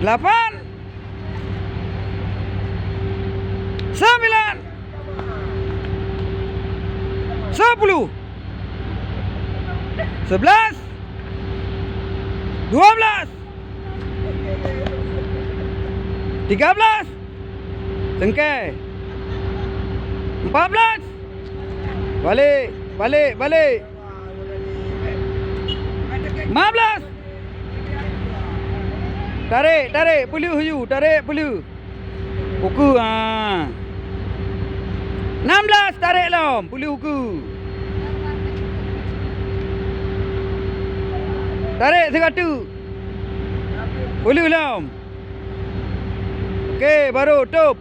8, 9, 10, 11, 12, 13, cengkeh, 14, balik, 15, tarik, puluh you, tarik puluh. Buku, 16, tarik lom, puluh buku. Tarik 100. Puluh lom. Okey, baru tutup.